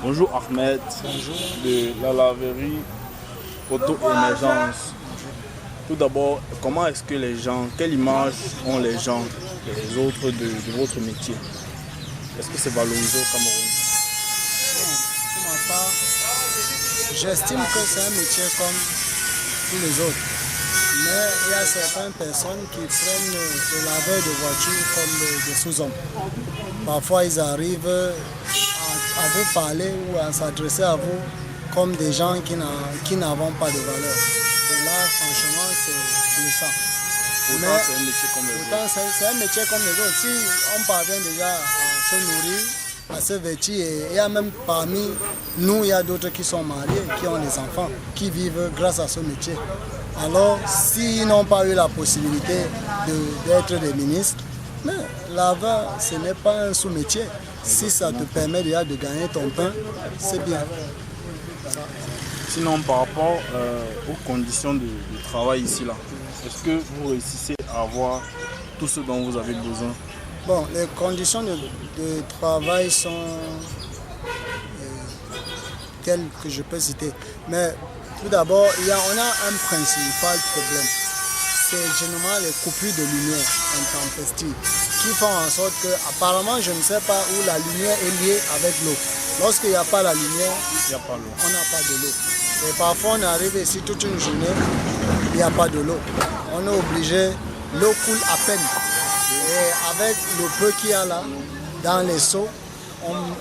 Bonjour Ahmed. Bonjour. De la laverie Auto-Émergence. Tout d'abord, comment est-ce que les gens, quelle image ont les gens, les autres de votre métier? Est-ce que c'est valorisé au Cameroun? Pour ma part, j'estime que c'est un métier comme tous les autres. Mais il y a certaines personnes qui prennent le laveur de voiture comme des sous-hommes. Parfois, ils arrivent à vous parler ou à s'adresser à vous comme des gens qui n'avons pas de valeur. Et là, franchement, c'est blessant. Pourtant, c'est un métier comme les autres. C'est un métier comme les autres. Si on parvient déjà à se nourrir, à se vêtir, et il y a même parmi nous, il y a d'autres qui sont mariés, qui ont des enfants, qui vivent grâce à ce métier. Alors, s'ils n'ont pas eu la possibilité d'être des ministres, mais laveur, ce n'est pas un sous-métier. Si ça te permet déjà de gagner ton pain, c'est bien. Sinon, par rapport aux conditions de travail ici, là, est-ce que vous réussissez à avoir tout ce dont vous avez besoin? Bon, les conditions de travail sont telles que je peux citer. Mais tout d'abord, on a un principal problème. C'est généralement les coupures de lumière intempestives qui font en sorte que, apparemment, je ne sais pas où la lumière est liée avec l'eau. Lorsqu'il n'y a pas la lumière, on n'a pas de l'eau. Et parfois, on arrive ici toute une journée, il n'y a pas de l'eau. On est obligé, l'eau coule à peine. Et avec le peu qu'il y a là, dans les seaux,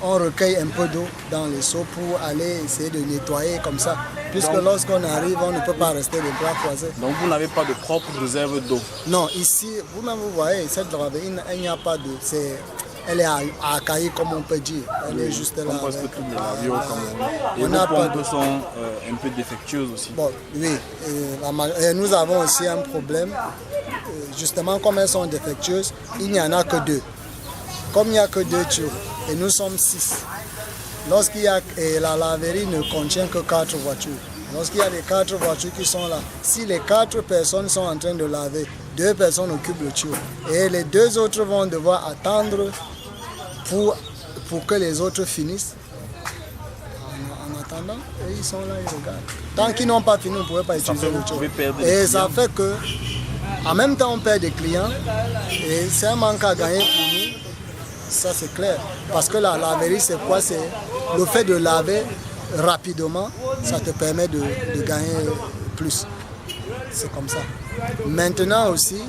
on recueille un peu d'eau dans les seaux pour aller essayer de nettoyer comme ça. Puisque lorsqu'on arrive, on ne peut pas rester les bras croisés. Donc vous n'avez pas de propre réserve d'eau? Non, ici, vous-même vous voyez, cette laverie, il n'y a pas de... Elle est à Akaï, comme on peut dire. Elle est juste là. Comme presque toutes les laveries au Cameroun. Et On vos n'a pas pompes sont un peu défectueuses aussi. Bon, oui. Et nous avons aussi un problème. Justement, comme elles sont défectueuses, il n'y en a que 2. Comme il n'y a que 2 tuyaux, et nous sommes 6. Lorsqu'il y a, et la laverie ne contient que 4 voitures. Lorsqu'il y a les 4 voitures qui sont là, si les 4 personnes sont en train de laver, 2 personnes occupent le tuyau. Et les 2 autres vont devoir attendre pour que les autres finissent. En attendant, et ils sont là, ils regardent. Tant qu'ils n'ont pas fini, on ne pouvait pas utiliser le tuyau. Et ça fait que, en même temps, on perd des clients. Et c'est un manque à gagner pour nous. Ça, c'est clair. Parce que la laverie, c'est quoi? C'est le fait de laver rapidement, ça te permet de gagner plus. C'est comme ça. Maintenant aussi,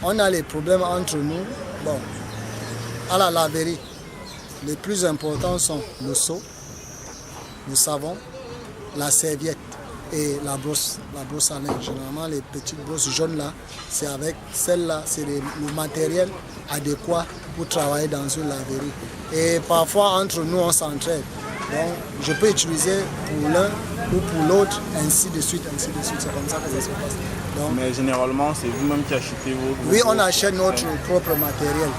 on a les problèmes entre nous. Bon, à la laverie, les plus importants sont le seau, le savon, la serviette et la brosse à linge. Généralement, les petites brosses jaunes là, c'est avec celle-là, c'est le matériel adéquat pour travailler dans une laverie. Et parfois, entre nous, on s'entraide. Donc, je peux utiliser pour l'un ou pour l'autre, ainsi de suite, ainsi de suite. C'est comme ça que ça se passe. Donc, mais généralement, c'est vous-même qui achetez vos... Oui, on achète notre propre matériel.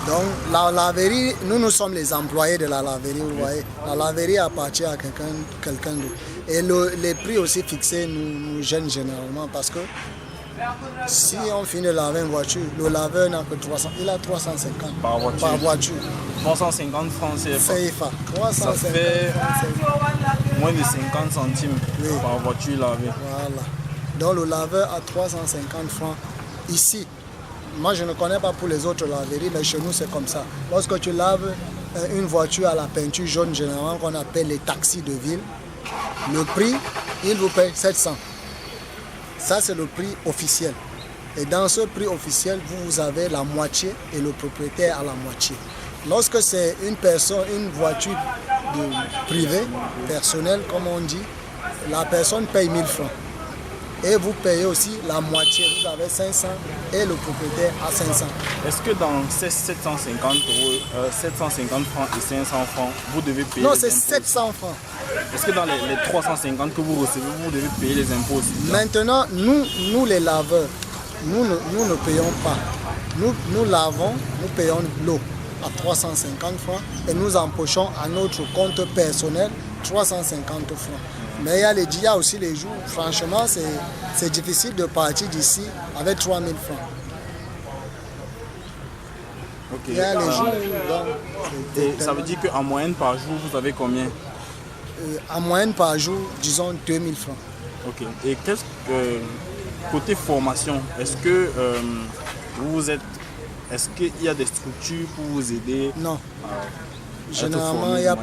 Donc, la laverie, nous sommes les employés de la laverie, vous voyez. La laverie appartient à quelqu'un d'autre. Et les prix aussi fixés nous gênent généralement parce que si on finit de laver une voiture, le laveur n'a que 300, il a 350 par voiture. 350 francs CFA. 350 ça fait moins de 50 centimes par voiture lavée. Voilà. Donc le laveur a 350 francs ici. Moi je ne connais pas pour les autres laveries, mais chez nous c'est comme ça. Lorsque tu laves une voiture à la peinture jaune, généralement qu'on appelle les taxis de ville, le prix, il vous paye 700. Ça, c'est le prix officiel. Et dans ce prix officiel, vous avez la moitié et le propriétaire à la moitié. Lorsque c'est une voiture privée, personnelle, comme on dit, la personne paye 1000 francs. Et vous payez aussi la moitié, vous avez 500 et le propriétaire a 500. Est-ce que dans ces 750 francs et 500 francs, vous devez payer Non, les c'est impôts? 700 francs. Est-ce que dans les 350 que vous recevez, vous devez payer les impôts aussi? Maintenant, nous les laveurs, nous ne payons pas. Nous lavons, nous payons l'eau à 350 francs et nous empochons à notre compte personnel 350 francs. Mais il y a aussi les jours, franchement, c'est difficile de partir d'ici avec 3 000 francs. Ok. Il y a les jours, donc, Et ça veut dire qu'en moyenne par jour, vous avez combien? En moyenne par jour, disons 2 000 francs. Ok. Et qu'est-ce que, côté formation, est-ce que est-ce qu'il y a des structures pour vous aider? Non. À Généralement, il n'y en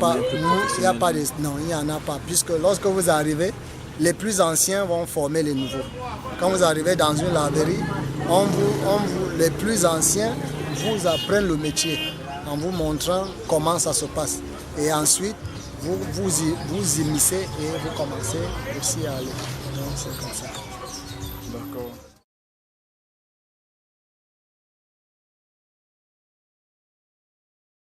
a pas. Puisque lorsque vous arrivez, les plus anciens vont former les nouveaux. Quand vous arrivez dans une laverie, les plus anciens vous apprennent le métier en vous montrant comment ça se passe. Et ensuite, vous immiscez et vous commencez aussi à aller. Donc c'est comme ça.